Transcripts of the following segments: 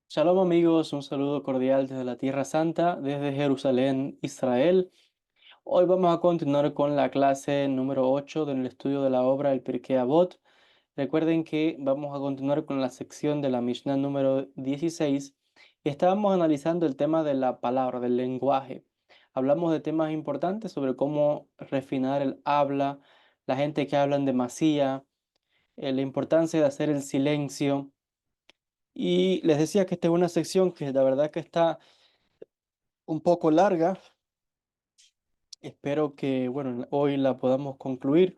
Shalom amigos, un saludo cordial desde la Tierra Santa, desde Jerusalén, Israel. Hoy vamos a continuar con la clase número 8 del estudio de la obra El Pirkei Avot. Recuerden que vamos a continuar con la sección de la Mishnah número 16 y estábamos analizando el tema de la palabra, del lenguaje. Hablamos de temas importantes sobre cómo refinar el habla, la gente que habla en demasía, la importancia de hacer el silencio. Y les decía que esta es una sección que la verdad que está un poco larga. Espero que, bueno, hoy la podamos concluir.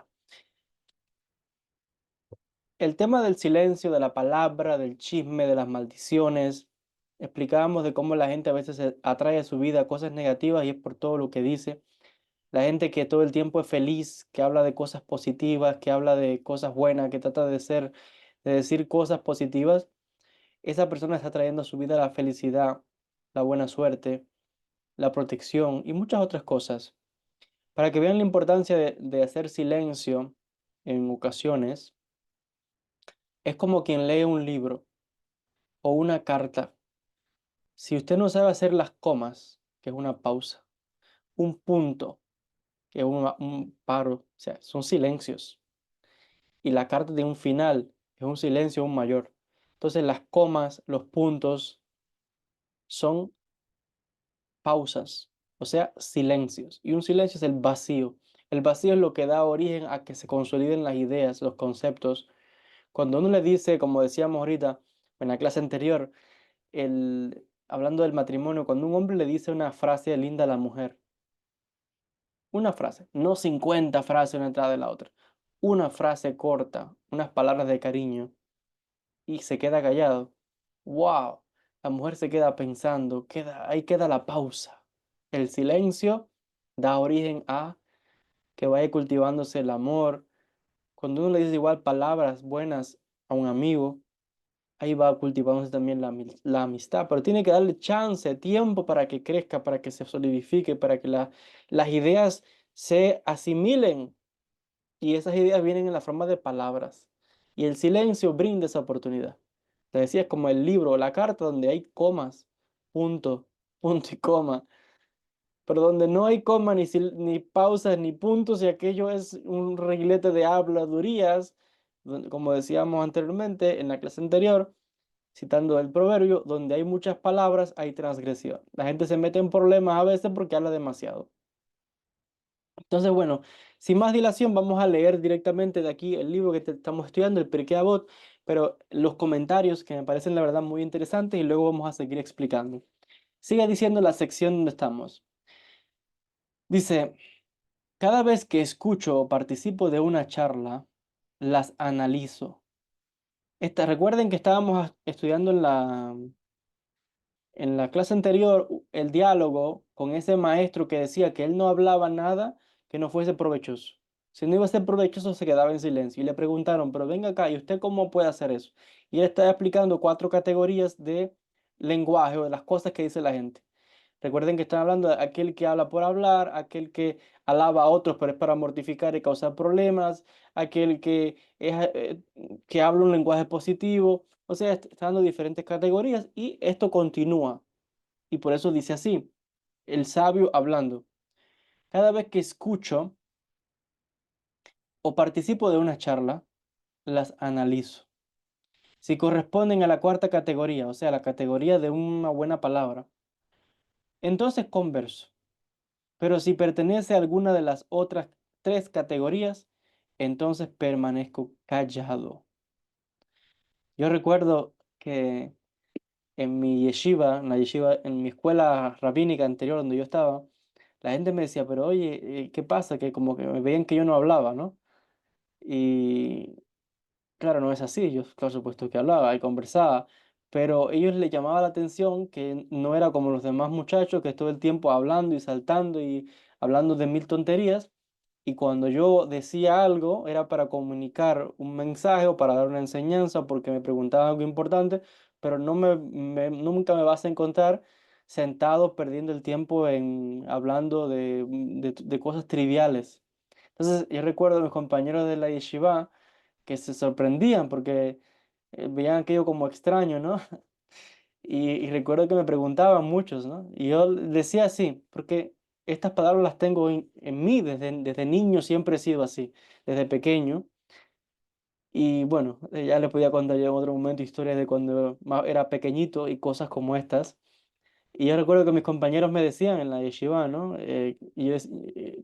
El tema del silencio, de la palabra, del chisme, de las maldiciones. Explicábamos de cómo la gente a veces se atrae a su vida cosas negativas y es por todo lo que dice. La gente que todo el tiempo es feliz, que habla de cosas positivas, que habla de cosas buenas, que trata de decir cosas positivas, esa persona está trayendo a su vida la felicidad, la buena suerte, la protección y muchas otras cosas. Para que vean la importancia de hacer silencio en ocasiones, es como quien lee un libro o una carta. Si usted no sabe hacer las comas, que es una pausa, un punto, que es un paro, o sea, son silencios, y la carta de un final, es un silencio aún mayor. Entonces las comas, los puntos, son pausas, o sea, silencios. Y un silencio es el vacío. El vacío es lo que da origen a que se consoliden las ideas, los conceptos. Cuando uno le dice, como decíamos ahorita en la clase anterior, hablando del matrimonio, cuando un hombre le dice una frase linda a la mujer, una frase, no 50 frases una detrás de la otra, una frase corta, unas palabras de cariño, y se queda callado, wow, la mujer se queda pensando, ahí queda la pausa. El silencio da origen a que vaya cultivándose el amor. Cuando uno le dice igual palabras buenas a un amigo, ahí va cultivándose también la amistad, pero tiene que darle chance, tiempo para que crezca, para que se solidifique, para que las ideas se asimilen y esas ideas vienen en la forma de palabras y el silencio brinda esa oportunidad. Te decía, es como el libro o la carta donde hay comas, punto, punto y coma, pero donde no hay coma, ni pausas, ni puntos, y aquello es un reguilete de habladurías, como decíamos anteriormente en la clase anterior, citando el proverbio, donde hay muchas palabras, hay transgresión. La gente se mete en problemas a veces porque habla demasiado. Entonces, bueno, sin más dilación, vamos a leer directamente de aquí el libro que estamos estudiando, el Pirkei Avot, pero los comentarios que me parecen la verdad muy interesantes y luego vamos a seguir explicando. Sigue diciendo la sección donde estamos. Dice, cada vez que escucho o participo de una charla, las analizo. Recuerden que estábamos estudiando en la clase anterior el diálogo con ese maestro que decía que él no hablaba nada que no fuese provechoso. Si no iba a ser provechoso, se quedaba en silencio. Y le preguntaron, pero venga acá, ¿y usted cómo puede hacer eso? Y él estaba explicando cuatro categorías de lenguaje o de las cosas que dice la gente. Recuerden que están hablando de aquel que habla por hablar, aquel que alaba a otros pero es para mortificar y causar problemas, aquel que habla un lenguaje positivo. O sea, está dando diferentes categorías y esto continúa. Y por eso dice así, el sabio hablando. Cada vez que escucho o participo de una charla, las analizo. Si corresponden a la cuarta categoría, o sea, la categoría de una buena palabra, entonces converso. Pero si pertenece a alguna de las otras tres categorías, entonces permanezco callado. Yo recuerdo que en mi yeshiva, en mi escuela rabínica anterior donde yo estaba, la gente me decía, pero oye, ¿qué pasa? Que como que me veían que yo no hablaba, ¿no? Y claro, no es así, yo por supuesto que hablaba y conversaba, pero ellos les llamaba la atención que no era como los demás muchachos que todo el tiempo hablando y saltando y hablando de mil tonterías, y cuando yo decía algo era para comunicar un mensaje o para dar una enseñanza porque me preguntaban algo importante, pero nunca me vas a encontrar sentado perdiendo el tiempo en hablando de cosas triviales. Entonces yo recuerdo a mis compañeros de la yeshiva que se sorprendían porque veían aquello como extraño, ¿no? Y recuerdo que me preguntaban muchos, ¿no? Y yo decía así, porque estas palabras las tengo en mí, desde niño siempre he sido así, desde pequeño. Y bueno, ya les podía contar yo en otro momento historias de cuando era pequeñito y cosas como estas. Y yo recuerdo que mis compañeros me decían en la yeshiva, ¿no?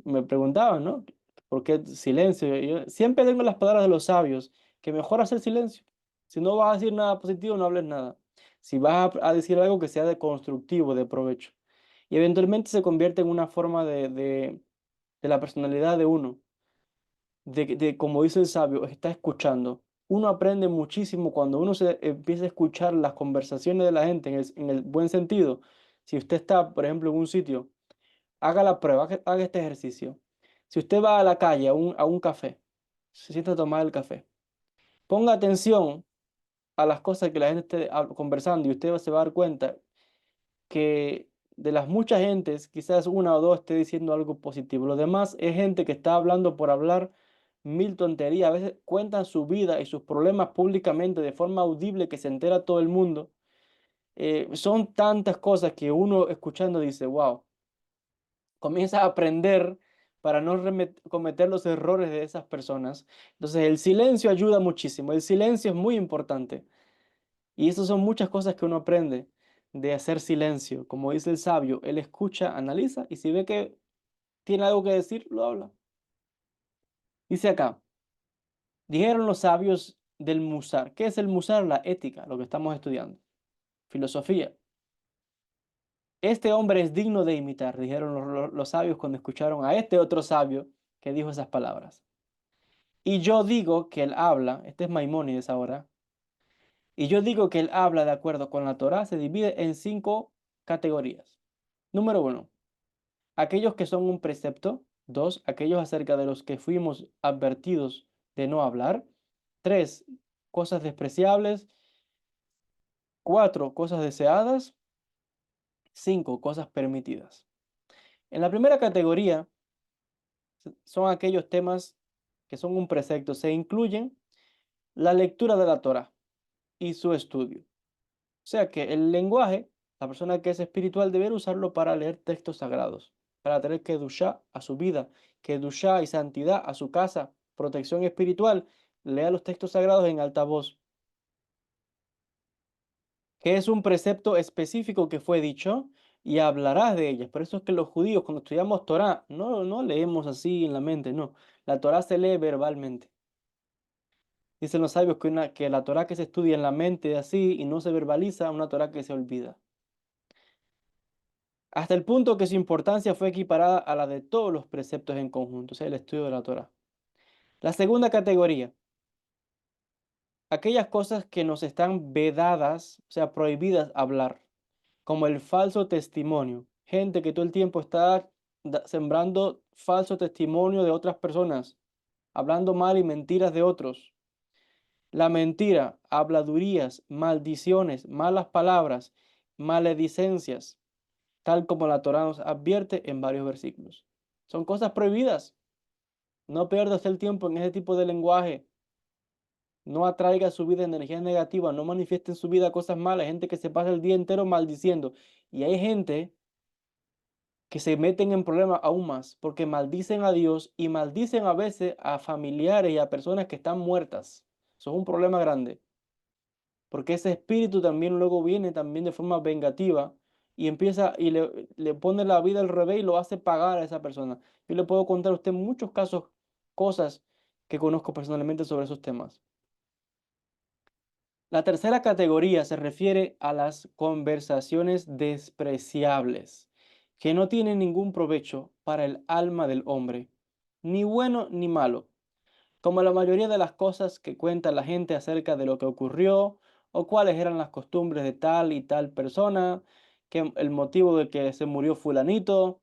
Me preguntaban, ¿no? ¿Por qué silencio? Y yo siempre tengo las palabras de los sabios, que mejor hacer silencio. Si no vas a decir nada positivo, no hables nada. Si vas a decir algo que sea de constructivo, de provecho. Y eventualmente se convierte en una forma de la personalidad de uno, como dice el sabio, está escuchando. Uno aprende muchísimo cuando uno se empieza a escuchar las conversaciones de la gente en el buen sentido. Si usted está, por ejemplo, en un sitio, haga la prueba, haga este ejercicio. Si usted va a la calle, a un café, se sienta a tomar el café, ponga atención a las cosas que la gente esté conversando y usted se va a dar cuenta que de las muchas gentes, quizás una o dos esté diciendo algo positivo. Lo demás es gente que está hablando por hablar mil tonterías. A veces cuentan su vida y sus problemas públicamente de forma audible que se entera todo el mundo. Son tantas cosas que uno escuchando dice, wow, comienza a aprender para no cometer los errores de esas personas. Entonces el silencio ayuda muchísimo. El silencio es muy importante. Y eso son muchas cosas que uno aprende de hacer silencio. Como dice el sabio, él escucha, analiza y si ve que tiene algo que decir, lo habla. Dice acá, dijeron los sabios del Musar. ¿Qué es el Musar? La ética, lo que estamos estudiando. Filosofía. Este hombre es digno de imitar, dijeron los sabios cuando escucharon a este otro sabio que dijo esas palabras. Y yo digo que él habla, este es Maimónides ahora, y yo digo que él habla de acuerdo con la Torá, se divide en 5 categorías. Número 1, aquellos que son un precepto. 2, aquellos acerca de los que fuimos advertidos de no hablar. 3, cosas despreciables. 4, cosas deseadas. 5, cosas permitidas. En la primera categoría son aquellos temas que son un precepto. Se incluyen la lectura de la Torá y su estudio. O sea que el lenguaje, la persona que es espiritual debe usarlo para leer textos sagrados, para tener kedushá a su vida, kedushá y santidad a su casa, protección espiritual. Lea los textos sagrados en alta voz, que es un precepto específico que fue dicho y hablarás de ellas. Por eso es que los judíos cuando estudiamos Torá, no leemos así en la mente, no. La Torá se lee verbalmente. Dicen los sabios que la Torá que se estudia en la mente así y no se verbaliza, una Torá que se olvida. Hasta el punto que su importancia fue equiparada a la de todos los preceptos en conjunto, o sea, el estudio de la Torá. La segunda categoría, aquellas cosas que nos están vedadas, o sea, prohibidas hablar, como el falso testimonio. Gente que todo el tiempo está sembrando falso testimonio de otras personas, hablando mal y mentiras de otros. La mentira, habladurías, maldiciones, malas palabras, maledicencias, tal como la Torá nos advierte en varios versículos. Son cosas prohibidas. No pierdas el tiempo en ese tipo de lenguaje. No atraiga a su vida energía negativa. No manifieste en su vida cosas malas. Hay gente que se pasa el día entero maldiciendo. Y hay gente que se meten en problemas aún más porque maldicen a Dios y maldicen a veces a familiares y a personas que están muertas. Eso es un problema grande. Porque ese espíritu también luego viene también de forma vengativa y empieza y le pone la vida al revés y lo hace pagar a esa persona. Yo le puedo contar a usted muchos casos, cosas que conozco personalmente sobre esos temas. La tercera categoría se refiere a las conversaciones despreciables, que no tienen ningún provecho para el alma del hombre, ni bueno ni malo, como la mayoría de las cosas que cuenta la gente acerca de lo que ocurrió o cuáles eran las costumbres de tal y tal persona, que el motivo de que se murió fulanito,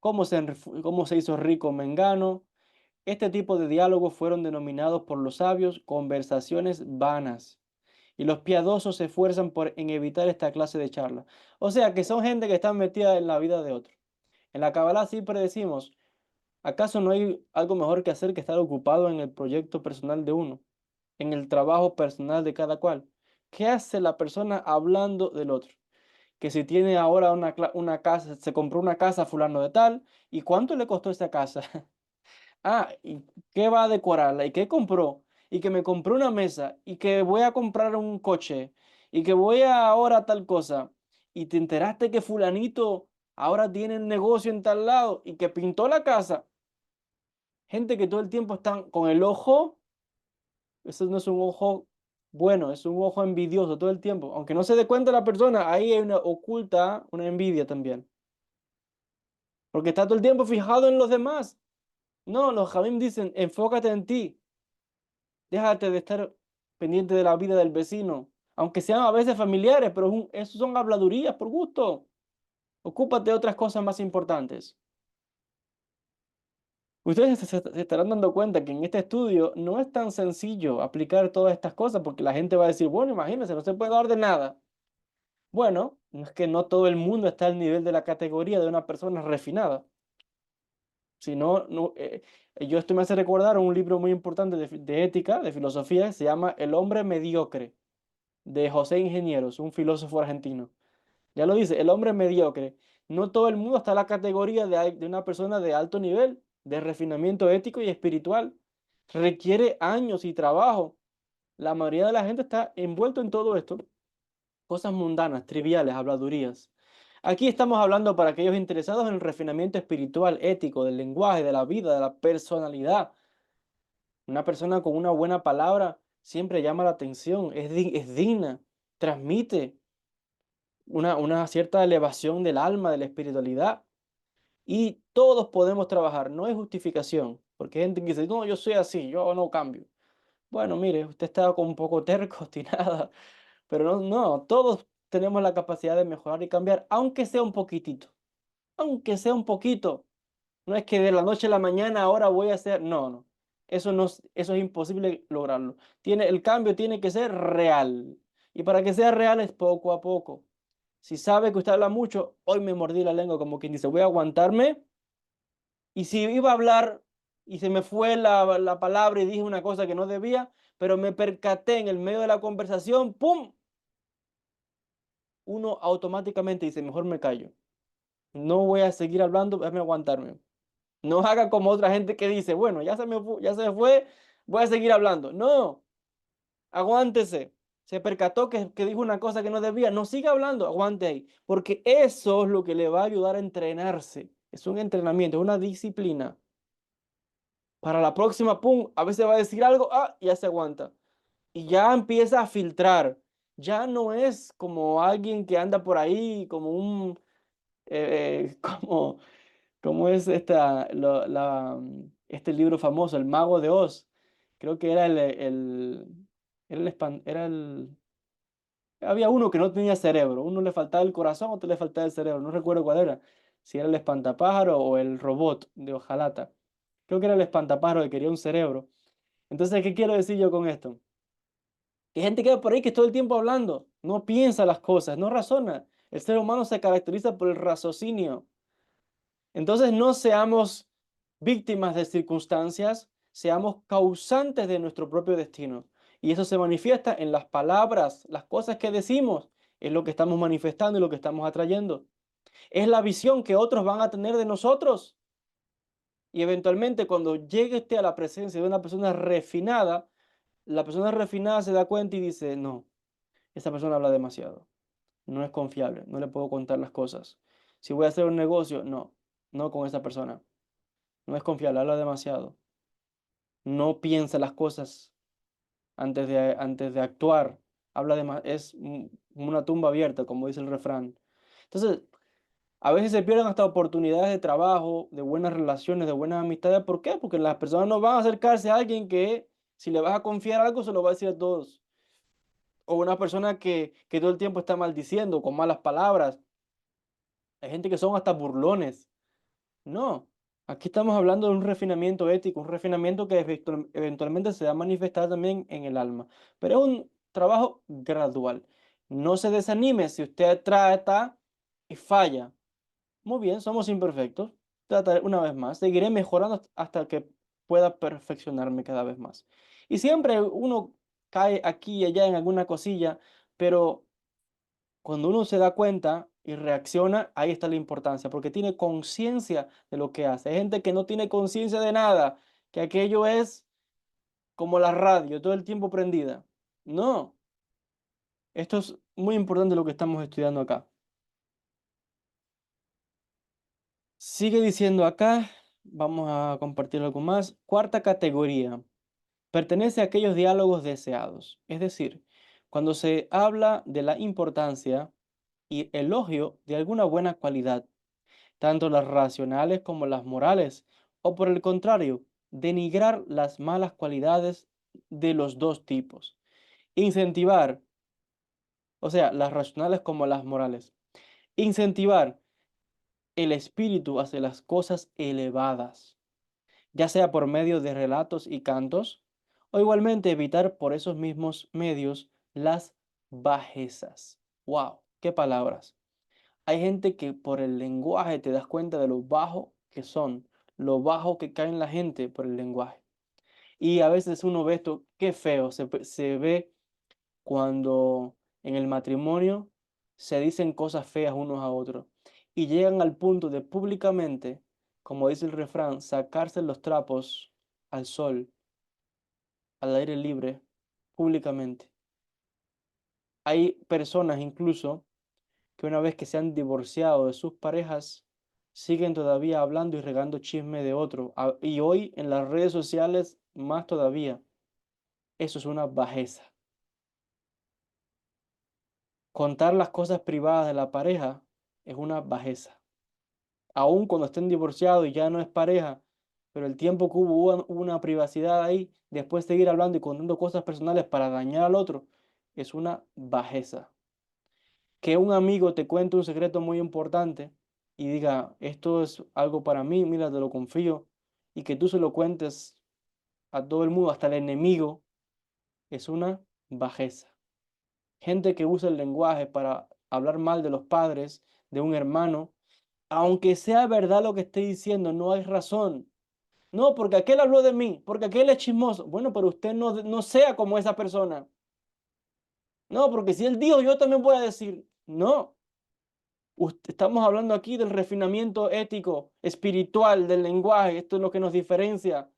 cómo se hizo rico Mengano. Este tipo de diálogos fueron denominados por los sabios conversaciones vanas, y los piadosos se esfuerzan en evitar esta clase de charla. O sea que son gente que está metida en la vida de otro. En la Kabbalah siempre decimos, ¿acaso no hay algo mejor que hacer que estar ocupado en el proyecto personal de uno, en el trabajo personal de cada cual? ¿Qué hace la persona hablando del otro? Que si tiene ahora una casa, se compró una casa fulano de tal, ¿y cuánto le costó esa casa? Ah, ¿y qué va a decorarla? ¿Y qué compró? Y que me compré una mesa, y que voy a comprar un coche, y que voy a ahora tal cosa. Y te enteraste que fulanito ahora tiene el negocio en tal lado y que pintó la casa. Gente que todo el tiempo están con el ojo, eso no es un ojo bueno, es un ojo envidioso todo el tiempo. Aunque no se dé cuenta la persona, ahí hay una oculta, una envidia también. Porque está todo el tiempo fijado en los demás. No, los Jamim dicen, enfócate en ti. Déjate de estar pendiente de la vida del vecino. Aunque sean a veces familiares, pero eso son habladurías por gusto. Ocúpate de otras cosas más importantes. Ustedes se estarán dando cuenta que en este estudio no es tan sencillo aplicar todas estas cosas porque la gente va a decir, bueno, imagínense, no se puede hablar de nada. Bueno, no es que no todo el mundo está al nivel de la categoría de una persona refinada. Si no, esto me hace recordar un libro muy importante de ética, de filosofía, que se llama El hombre mediocre, de José Ingenieros, un filósofo argentino. Ya lo dice, el hombre mediocre. No todo el mundo está en la categoría de una persona de alto nivel, de refinamiento ético y espiritual. Requiere años y trabajo. La mayoría de la gente está envuelto en todo esto. Cosas mundanas, triviales, habladurías. Aquí estamos hablando para aquellos interesados en el refinamiento espiritual, ético, del lenguaje, de la vida, de la personalidad. Una persona con una buena palabra siempre llama la atención, es digna, transmite una cierta elevación del alma, de la espiritualidad. Y todos podemos trabajar, no es justificación, porque hay gente que dice, no, yo soy así, yo no cambio. Bueno, mire, usted está con un poco terco, obstinada, pero no, todos tenemos la capacidad de mejorar y cambiar, aunque sea un poquitito, aunque sea un poquito. No es que de la noche a la mañana ahora voy a hacer, no. Eso no, eso es imposible lograrlo. El cambio tiene que ser real. Y para que sea real es poco a poco. Si sabe que usted habla mucho, hoy me mordí la lengua como quien dice, voy a aguantarme. Y si iba a hablar y se me fue la palabra y dije una cosa que no debía, pero me percaté en el medio de la conversación, ¡pum! Uno automáticamente dice, mejor me callo. No voy a seguir hablando, déjame aguantarme. No haga como otra gente que dice, bueno, ya se me fue, voy a seguir hablando. No, aguántese. Se percató que dijo una cosa que no debía. No siga hablando, aguante ahí. Porque eso es lo que le va a ayudar a entrenarse. Es un entrenamiento, es una disciplina. Para la próxima, pum, a veces va a decir algo, ya se aguanta. Y ya empieza a filtrar. Ya no es como alguien que anda por ahí, como como ¿cómo es este libro famoso, El Mago de Oz? Creo que era había uno que no tenía cerebro, uno le faltaba el corazón, otro le faltaba el cerebro, no recuerdo cuál era, si era el espantapájaro o el robot de hojalata. Creo que era el espantapájaro que quería un cerebro. Entonces, ¿qué quiero decir yo con esto? Que hay gente que va por ahí que todo el tiempo hablando, no piensa las cosas, no razona. El ser humano se caracteriza por el raciocinio. Entonces no seamos víctimas de circunstancias, seamos causantes de nuestro propio destino. Y eso se manifiesta en las palabras, las cosas que decimos, es lo que estamos manifestando y lo que estamos atrayendo. Es la visión que otros van a tener de nosotros. Y eventualmente cuando llegue usted a la presencia de una persona refinada, la persona refinada se da cuenta y dice, no, esa persona habla demasiado, no es confiable, no le puedo contar las cosas. Si voy a hacer un negocio, no con esa persona. No es confiable, habla demasiado. No piensa las cosas antes de actuar. Es como una tumba abierta, como dice el refrán. Entonces, a veces se pierden hasta oportunidades de trabajo, de buenas relaciones, de buenas amistades. ¿Por qué? Porque las personas no van a acercarse a alguien que, si le vas a confiar algo, se lo va a decir a todos. O una persona que todo el tiempo está maldiciendo con malas palabras. Hay gente que son hasta burlones. No, aquí estamos hablando de un refinamiento ético, un refinamiento que eventualmente se va a manifestar también en el alma, pero es un trabajo gradual. No se desanime si usted trata y falla. Muy bien, somos imperfectos. Trataré una vez más, seguiré mejorando hasta que pueda perfeccionarme cada vez más. Y siempre uno cae aquí y allá en alguna cosilla, Pero cuando uno se da cuenta y reacciona, ahí está la importancia, porque tiene conciencia de lo que hace. Hay gente que no tiene conciencia de nada, que aquello es como la radio, todo el tiempo prendida. No, esto es muy importante lo que estamos estudiando acá. Sigue diciendo acá, vamos a compartir algo más. Cuarta categoría, pertenece a aquellos diálogos deseados. Es decir, cuando se habla de la importancia y elogio de alguna buena cualidad, tanto las racionales como las morales, o por el contrario, denigrar las malas cualidades de los dos tipos. Incentivar, o sea, las racionales como las morales. Incentivar el espíritu hacia las cosas elevadas, ya sea por medio de relatos y cantos, o igualmente evitar por esos mismos medios las bajezas. ¡Wow! ¡Qué palabras! Hay gente que por el lenguaje te das cuenta de lo bajo que son, lo bajo que cae en la gente por el lenguaje. Y a veces uno ve esto, qué feo, se ve cuando en el matrimonio se dicen cosas feas unos a otros y llegan al punto de públicamente, como dice el refrán, sacarse los trapos al sol, al aire libre, públicamente. Hay personas incluso que una vez que se han divorciado de sus parejas, siguen todavía hablando y regando chisme de otro. Y hoy en las redes sociales más todavía. Eso es una bajeza. Contar las cosas privadas de la pareja es una bajeza. Aun cuando estén divorciados y ya no es pareja, pero el tiempo que hubo una privacidad ahí, después seguir hablando y contando cosas personales para dañar al otro, es una bajeza. Que un amigo te cuente un secreto muy importante y diga, esto es algo para mí, mira, te lo confío, y que tú se lo cuentes a todo el mundo, hasta el enemigo, es una bajeza. Gente que usa el lenguaje para hablar mal de los padres, de un hermano, aunque sea verdad lo que esté diciendo, no hay razón. No, porque aquel habló de mí, porque aquel es chismoso. Bueno, pero usted no sea como esa persona. No, porque si él dijo, yo también voy a decir. No, estamos hablando aquí del refinamiento ético, espiritual, del lenguaje. Esto es lo que nos diferencia.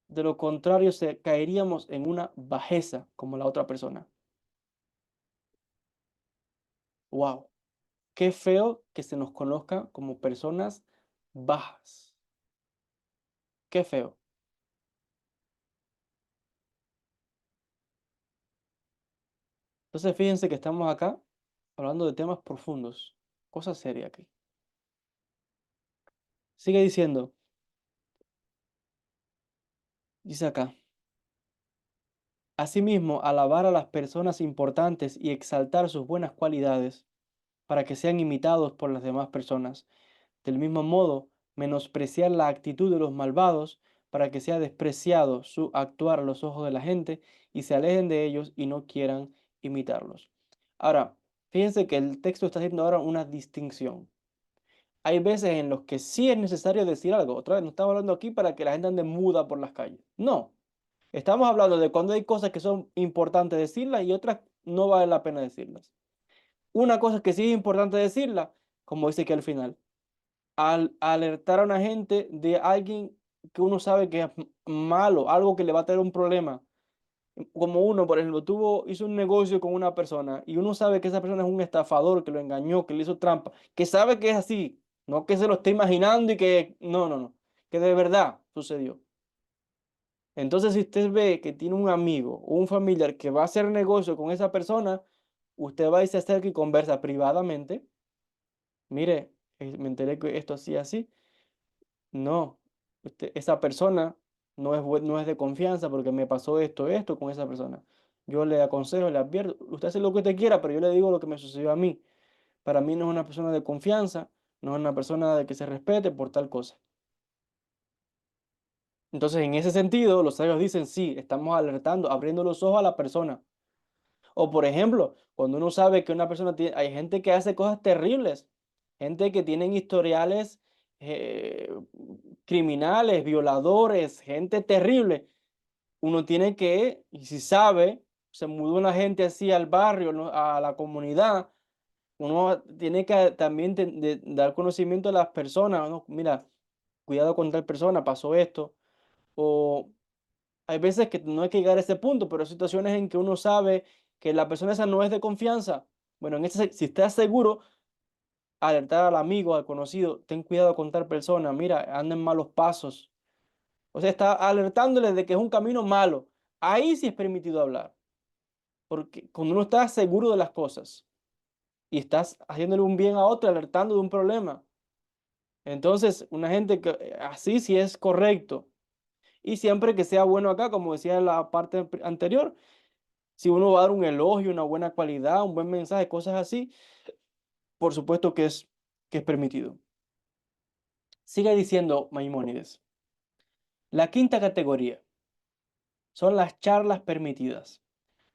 De lo contrario, caeríamos en una bajeza como la otra persona. Wow, qué feo que se nos conozca como personas bajas. Qué feo. Entonces, fíjense que estamos acá hablando de temas profundos, cosas serias aquí. Sigue diciendo, dice acá. Asimismo, alabar a las personas importantes y exaltar sus buenas cualidades para que sean imitados por las demás personas. Del mismo modo, menospreciar la actitud de los malvados para que sea despreciado su actuar a los ojos de la gente y se alejen de ellos y no quieran imitarlos. Ahora, fíjense que el texto está haciendo ahora una distinción. Hay veces en los que sí es necesario decir algo. Otra vez, no estamos hablando aquí para que la gente ande muda por las calles. No, estamos hablando de cuando hay cosas que son importantes decirlas y otras no vale la pena decirlas. Una cosa que sí es importante decirla, como dice que al final, al alertar a una gente de alguien que uno sabe que es malo, algo que le va a traer un problema. Como uno, por ejemplo, hizo un negocio con una persona y uno sabe que esa persona es un estafador, que lo engañó, que le hizo trampa, que sabe que es así, no que se lo esté imaginando y que no, que de verdad sucedió. Entonces, si usted ve que tiene un amigo o un familiar que va a hacer negocio con esa persona, usted va y se acerca y conversa privadamente. Mire, me enteré que esto así, así. No, esa persona no es de confianza porque me pasó esto con esa persona. Yo le aconsejo, le advierto, usted hace lo que usted quiera, pero yo le digo lo que me sucedió a mí. Para mí no es una persona de confianza, no es una persona de que se respete por tal cosa. Entonces, en ese sentido, los sabios dicen, sí, estamos alertando, abriendo los ojos a la persona. O por ejemplo, cuando uno sabe que una persona tiene, hay gente que hace cosas terribles, gente que tienen historiales criminales, violadores, gente terrible. uno tiene que, y si sabe, se mudó una gente así al barrio, ¿no? A la comunidad, uno tiene que también dar conocimiento a las personas, ¿no? Mira, cuidado con tal persona, pasó esto. O hay veces que no hay que llegar a ese punto, pero hay situaciones en que uno sabe que la persona esa no es de confianza. Bueno, si estás seguro, alertar al amigo, al conocido, ten cuidado con tal persona, mira, anda en malos pasos. O sea, está alertándole de que es un camino malo. Ahí sí es permitido hablar, porque cuando uno está seguro de las cosas y estás haciéndole un bien a otro, alertando de un problema, entonces una gente que así sí es correcto. Y siempre que sea bueno acá, como decía en la parte anterior, si uno va a dar un elogio, una buena cualidad, un buen mensaje, cosas así, por supuesto que es permitido. Sigue diciendo Maimónides. La quinta categoría son las charlas permitidas.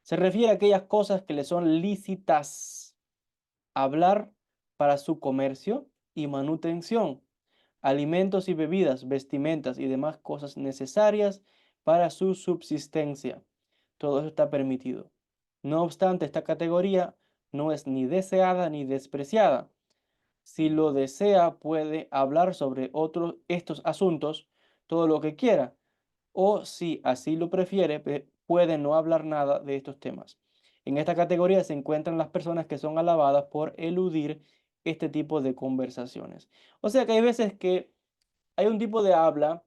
Se refiere a aquellas cosas que le son lícitas hablar para su comercio y manutención, alimentos y bebidas, vestimentas y demás cosas necesarias para su subsistencia. Todo eso está permitido. No obstante, esta categoría no es ni deseada ni despreciada. Si lo desea, puede hablar sobre estos asuntos todo lo que quiera, o si así lo prefiere, puede no hablar nada de estos temas. En esta categoría se encuentran las personas que son alabadas por eludir este tipo de conversaciones. O sea que hay veces que hay un tipo de habla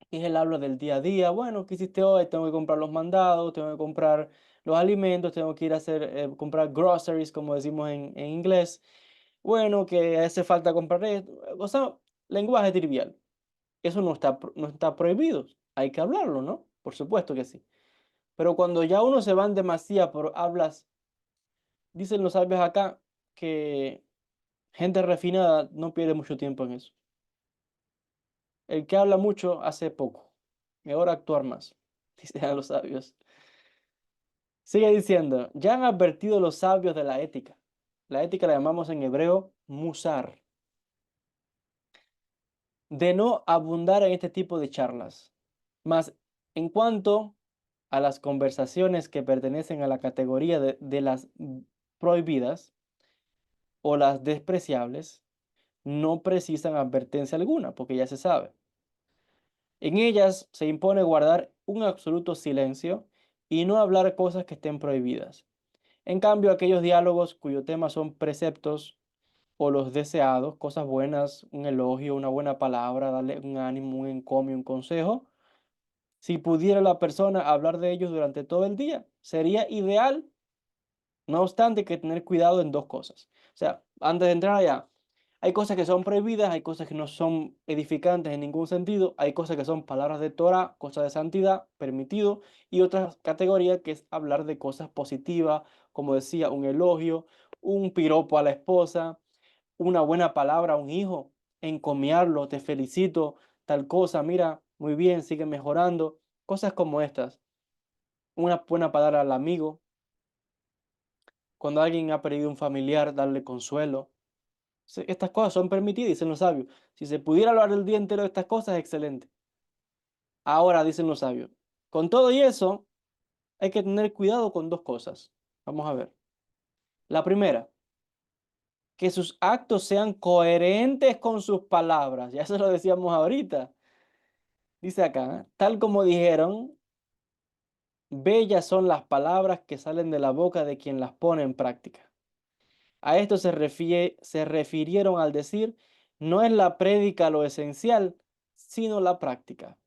que es el habla del día a día. Bueno, ¿qué hiciste hoy? Tengo que comprar los mandados, tengo que comprar los alimentos, tengo que ir a comprar groceries, como decimos en inglés. Bueno, que hace falta comprar esto. O sea, lenguaje trivial. Eso no está prohibido. Hay que hablarlo, ¿no? Por supuesto que sí. Pero cuando ya uno se van demasiado por hablas, dicen los sabios acá que gente refinada no pierde mucho tiempo en eso. El que habla mucho hace poco. Mejor actuar más, dicen los sabios. Sigue diciendo, ya han advertido los sabios de la ética. La ética la llamamos en hebreo musar, de no abundar en este tipo de charlas. Mas en cuanto a las conversaciones que pertenecen a la categoría de las prohibidas o las despreciables, no precisan advertencia alguna, porque ya se sabe. En ellas se impone guardar un absoluto silencio y no hablar cosas que estén prohibidas. En cambio, aquellos diálogos cuyo tema son preceptos o los deseados, cosas buenas, un elogio, una buena palabra, darle un ánimo, un encomio, un consejo, si pudiera la persona hablar de ellos durante todo el día, sería ideal. No obstante, hay que tener cuidado en dos cosas. O sea, antes de entrar allá, hay cosas que son prohibidas, hay cosas que no son edificantes en ningún sentido, hay cosas que son palabras de Torah, cosas de santidad, permitido, y otra categoría que es hablar de cosas positivas, como decía, un elogio, un piropo a la esposa, una buena palabra a un hijo, encomiarlo, te felicito, tal cosa, mira, muy bien, sigue mejorando, cosas como estas. Una buena palabra al amigo, cuando alguien ha perdido un familiar, darle consuelo. Estas cosas son permitidas, dicen los sabios. Si se pudiera hablar el día entero de estas cosas, excelente. Ahora, dicen los sabios, con todo y eso, hay que tener cuidado con dos cosas. Vamos a ver. La primera, que sus actos sean coherentes con sus palabras. Ya se lo decíamos ahorita. Dice acá, tal como dijeron, bellas son las palabras que salen de la boca de quien las pone en práctica. A esto se refirieron al decir, no es la prédica lo esencial, sino la práctica.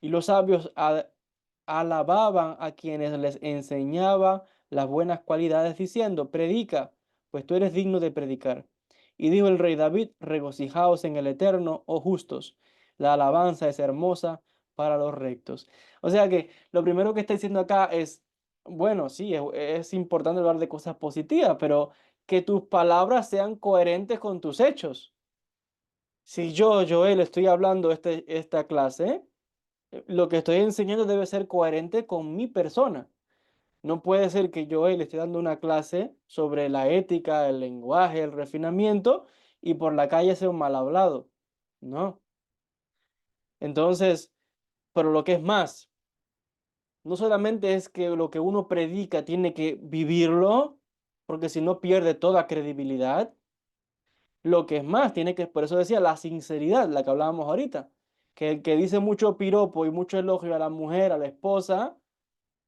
Y los sabios alababan a quienes les enseñaba las buenas cualidades diciendo, predica, pues tú eres digno de predicar. Y dijo el rey David, regocijaos en el Eterno, oh justos, la alabanza es hermosa para los rectos. O sea que lo primero que está diciendo acá es, bueno, sí, es importante hablar de cosas positivas, pero que tus palabras sean coherentes con tus hechos. Si yo, Joel, estoy hablando esta clase, lo que estoy enseñando debe ser coherente con mi persona. No puede ser que yo le esté dando una clase sobre la ética, el lenguaje, el refinamiento y por la calle sea un mal hablado. No. Entonces, Pero lo que es más, no solamente es que lo que uno predica tiene que vivirlo, porque si no pierde toda credibilidad. Lo que es más, tiene que, por eso decía, la sinceridad, la que hablábamos ahorita, que el que dice mucho piropo y mucho elogio a la mujer, a la esposa,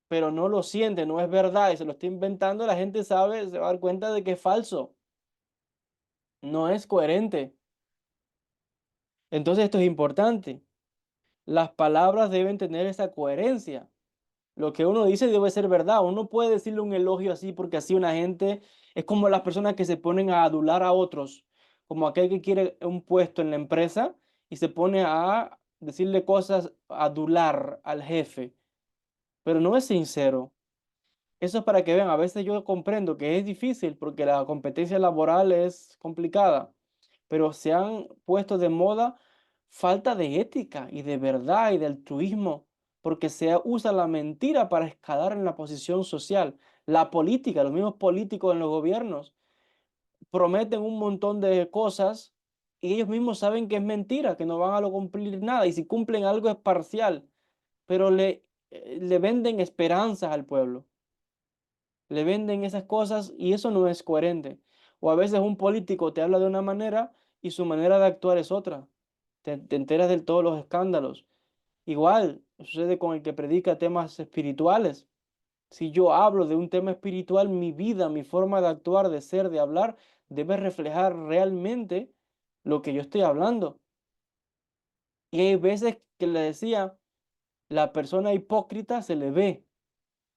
pero no lo siente, no es verdad y se lo está inventando, la gente sabe, se va a dar cuenta de que es falso, no es coherente. Entonces esto es importante. Las palabras deben tener esa coherencia. Lo que uno dice debe ser verdad. Uno no puede decirle un elogio así porque así una gente es como las personas que se ponen a adular a otros, como aquel que quiere un puesto en la empresa y se pone a decirle cosas, a adular al jefe, pero no es sincero. Eso es para que vean, a veces yo comprendo que es difícil porque la competencia laboral es complicada, pero se han puesto de moda falta de ética y de verdad y de altruismo, porque se usa la mentira para escalar en la posición social. La política, los mismos políticos en los gobiernos prometen un montón de cosas y ellos mismos saben que es mentira, que no van a cumplir nada y si cumplen algo es parcial, pero le venden esperanzas al pueblo. Le venden esas cosas y eso no es coherente. O a veces un político te habla de una manera y su manera de actuar es otra. Te enteras de todos los escándalos. Igual sucede con el que predica temas espirituales. Si yo hablo de un tema espiritual, mi vida, mi forma de actuar, de ser, de hablar, debe reflejar realmente lo que yo estoy hablando. Y hay veces que le decía, la persona hipócrita se le ve,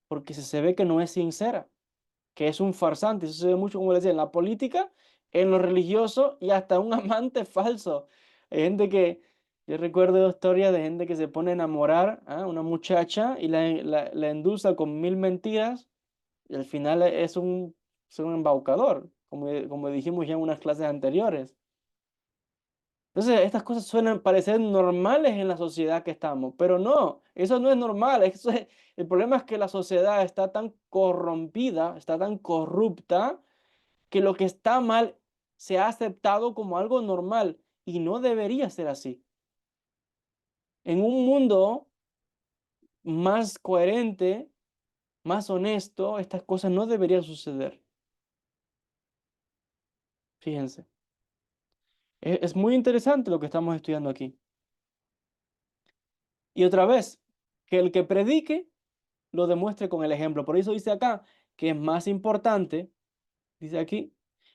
porque se ve que no es sincera, que es un farsante. Eso se ve mucho, como le decía, en la política, en lo religioso y hasta un amante falso. Hay gente que, yo recuerdo historias de gente que se pone a enamorar a una muchacha y la endulza con mil mentiras y al final es un embaucador, como dijimos ya en unas clases anteriores. Entonces, estas cosas suelen parecer normales en la sociedad que estamos, pero no, eso no es normal. El problema es que la sociedad está tan corrompida, está tan corrupta, que lo que está mal se ha aceptado como algo normal y no debería ser así. En un mundo más coherente, más honesto, estas cosas no deberían suceder. Fíjense, es muy interesante lo que estamos estudiando aquí. Y otra vez, que el que predique lo demuestre con el ejemplo. Por eso dice acá que es más importante, dice aquí,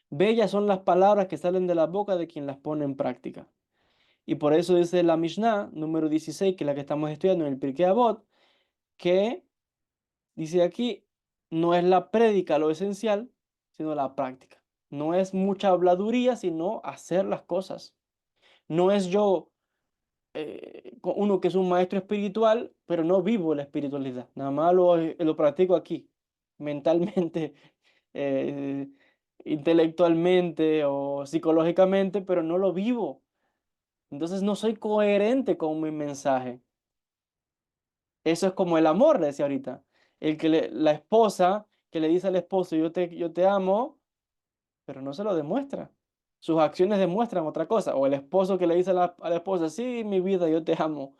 bellas son las palabras que salen de la boca de quien las pone en práctica. Y por eso dice la Mishnah número 16, que es la que estamos estudiando en el Pirkei Avot, que dice aquí, no es la prédica lo esencial, sino la práctica. No es mucha habladuría, sino hacer las cosas. No es yo uno que es un maestro espiritual, pero no vivo la espiritualidad. Nada más lo practico aquí, mentalmente, eh, intelectualmente o psicológicamente, pero no lo vivo. Entonces no soy coherente con mi mensaje. Eso es como el amor, le decía ahorita. La esposa que le dice al esposo, yo te amo, pero no se lo demuestra. Sus acciones demuestran otra cosa. O el esposo que le dice a la esposa, sí, mi vida, yo te amo,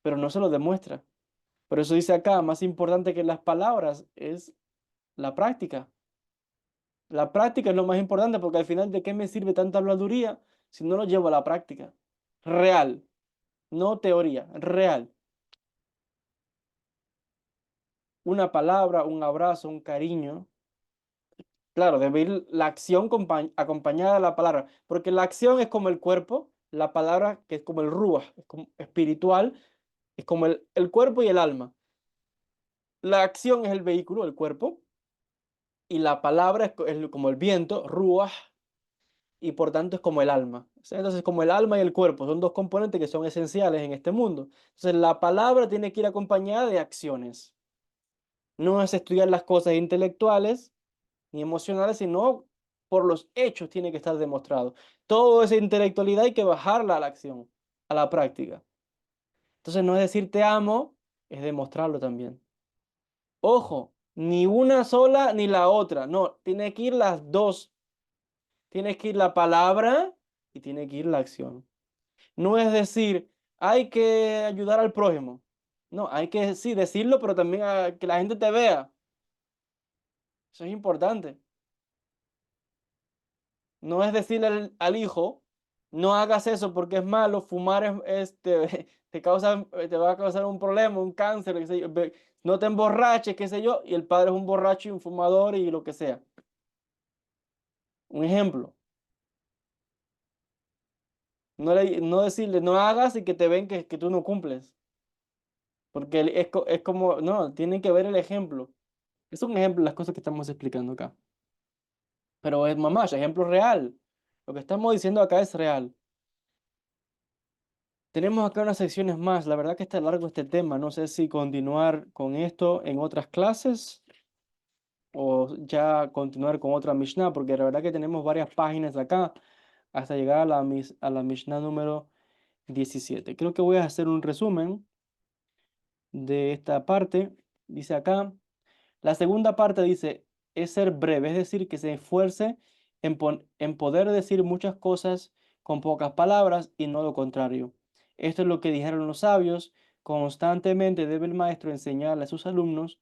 pero no se lo demuestra. Por eso dice acá, más importante que las palabras es la práctica. La práctica es lo más importante porque al final, ¿de qué me sirve tanta habladuría si no lo llevo a la práctica? Real, no teoría, real. Una palabra, un abrazo, un cariño. Claro, debe ir la acción acompañada de la palabra, porque la acción es como el cuerpo, la palabra que es como el ruach, es como espiritual, es como el cuerpo y el alma. La acción es el vehículo, el cuerpo, y la palabra es como el viento, ruach, y por tanto es como el alma. O sea, entonces, como el alma y el cuerpo son dos componentes que son esenciales en este mundo. Entonces, la palabra tiene que ir acompañada de acciones. No es estudiar las cosas intelectuales ni emocionales, sino por los hechos tiene que estar demostrado. Toda esa intelectualidad hay que bajarla a la acción, a la práctica. Entonces, no es decir te amo, es demostrarlo también. Ojo, ni una sola ni la otra. No, tiene que ir las dos. Tiene que ir la palabra y tiene que ir la acción. No es decir, hay que ayudar al prójimo. No, hay que sí decirlo, pero también que la gente te vea. Eso es importante. No es decirle al hijo, no hagas eso porque es malo, fumar te causa, te va a causar un problema, un cáncer, qué sé yo, no te emborraches, qué sé yo, y el padre es un borracho y un fumador y lo que sea. Un ejemplo, no decirle, no hagas y que te ven que tú no cumples, porque es como, no, tienen que ver el ejemplo. Es un ejemplo de las cosas que estamos explicando acá. Pero es mamá, es ejemplo real. Lo que estamos diciendo acá es real. Tenemos acá unas secciones más. La verdad que está largo este tema. No sé si continuar con esto en otras clases o ya continuar con otra Mishnah, porque la verdad que tenemos varias páginas acá hasta llegar a a la Mishnah número 17. Creo que voy a hacer un resumen de esta parte. Dice acá. La segunda parte dice, es ser breve, es decir, que se esfuerce en poder decir muchas cosas con pocas palabras y no lo contrario. Esto es lo que dijeron los sabios. Constantemente debe el maestro enseñarle a sus alumnos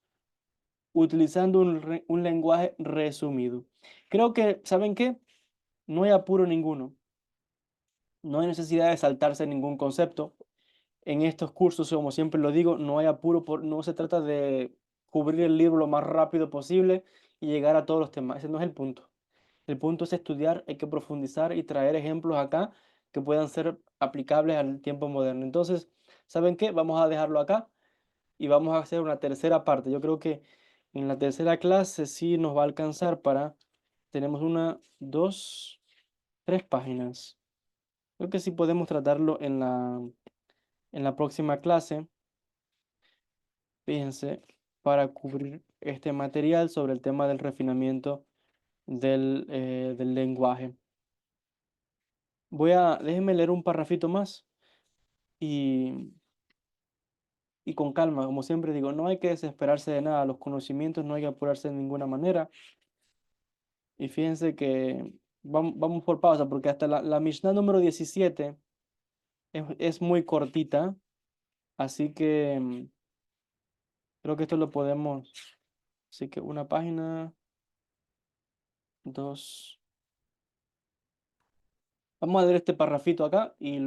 utilizando un lenguaje resumido. Creo que, ¿saben qué? No hay apuro ninguno. No hay necesidad de saltarse ningún concepto. En estos cursos, como siempre lo digo, no hay apuro, no se trata de cubrir el libro lo más rápido posible y llegar a todos los temas. Ese no es el punto. El punto es estudiar, hay que profundizar y traer ejemplos acá que puedan ser aplicables al tiempo moderno. Entonces, ¿saben qué? Vamos a dejarlo acá y vamos a hacer una tercera parte. Yo creo que en la tercera clase sí nos va a alcanzar para, tenemos una, dos, tres páginas. Creo que sí podemos tratarlo en la próxima clase. Fíjense, para cubrir este material sobre el tema del refinamiento del lenguaje. Déjenme leer un parrafito más y, y con calma, como siempre digo, no hay que desesperarse de nada, los conocimientos no hay que apurarse de ninguna manera. Y fíjense que vamos por pausa, porque hasta la Mishnah número 17 es muy cortita, así que creo que esto lo podemos, así que una página, dos. Vamos a leer este parrafito acá y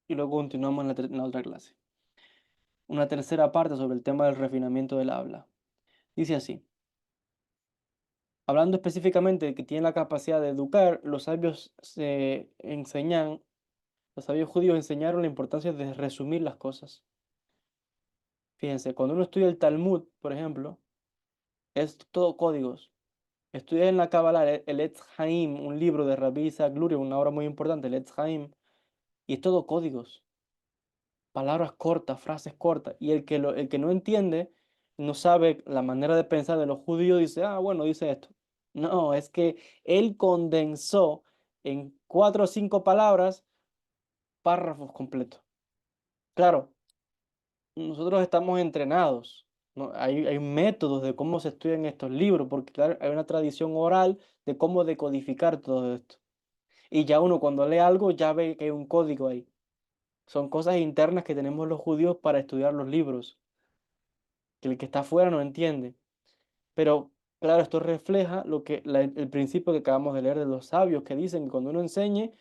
luego continuamos en en la otra clase. Una tercera parte sobre el tema del refinamiento del habla. Dice así, hablando específicamente de que tiene la capacidad de educar, los sabios judíos enseñaron la importancia de resumir las cosas. Fíjense, cuando uno estudia el Talmud, por ejemplo, es todo códigos. Estudia en la Kabbalah el Etz Haim, un libro de Rabbi Isaac Luria, una obra muy importante, el Etz Haim, y es todo códigos. Palabras cortas, frases cortas, y el que no entiende, no sabe la manera de pensar de los judíos, dice, ah, bueno, dice esto. No, es que él condensó en cuatro o cinco palabras párrafos completos. Claro, nosotros estamos entrenados, ¿no? Hay métodos de cómo se estudian estos libros, porque claro, hay una tradición oral de cómo decodificar todo esto. Y ya uno cuando lee algo ya ve que hay un código ahí. Son cosas internas que tenemos los judíos para estudiar los libros, que el que está afuera no entiende. Pero claro, esto refleja el principio que acabamos de leer de los sabios, que dicen que cuando uno enseñe,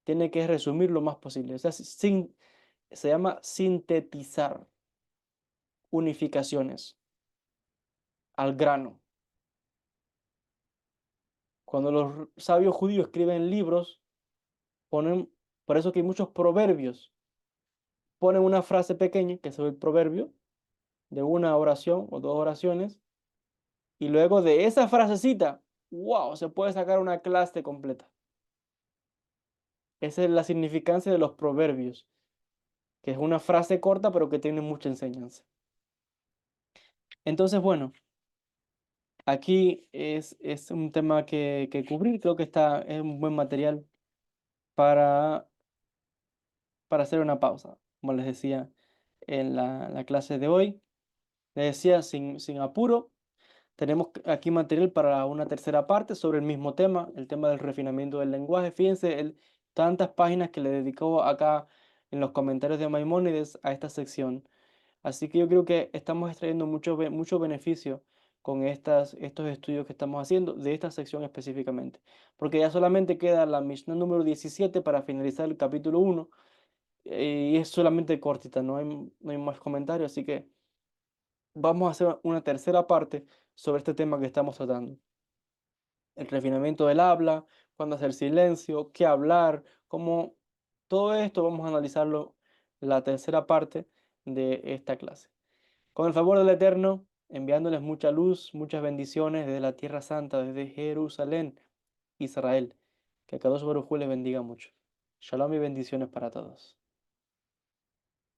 tiene que resumir lo más posible. O sea, se llama sintetizar, unificaciones, al grano. Cuando los sabios judíos escriben libros, ponen, por eso que hay muchos proverbios, ponen una frase pequeña, que es el proverbio, de una oración o dos oraciones, y luego de esa frasecita, wow, se puede sacar una clase completa. Esa es la significancia de los proverbios, que es una frase corta pero que tiene mucha enseñanza. Entonces, bueno, aquí es un tema que cubrir, creo que es un buen material para, para hacer una pausa, como les decía en la clase de hoy. Les decía, sin apuro, tenemos aquí material para una tercera parte sobre el mismo tema, el tema del refinamiento del lenguaje. Fíjense, tantas páginas que le dedicó acá en los comentarios de Maimónides a esta sección. Así que yo creo que estamos extrayendo mucho beneficio con estos estudios que estamos haciendo de esta sección específicamente. Porque ya solamente queda la Mishnah número 17 para finalizar el capítulo 1 y es solamente cortita, no hay más comentarios. Así que vamos a hacer una tercera parte sobre este tema que estamos tratando. El refinamiento del habla, cuándo hacer silencio, qué hablar, cómo todo esto vamos a analizarlo en la tercera parte de esta clase. Con el favor del Eterno, enviándoles mucha luz, muchas bendiciones desde la Tierra Santa, desde Jerusalén, Israel. Que Kadosh Baruj Hu les bendiga mucho. Shalom y bendiciones para todos.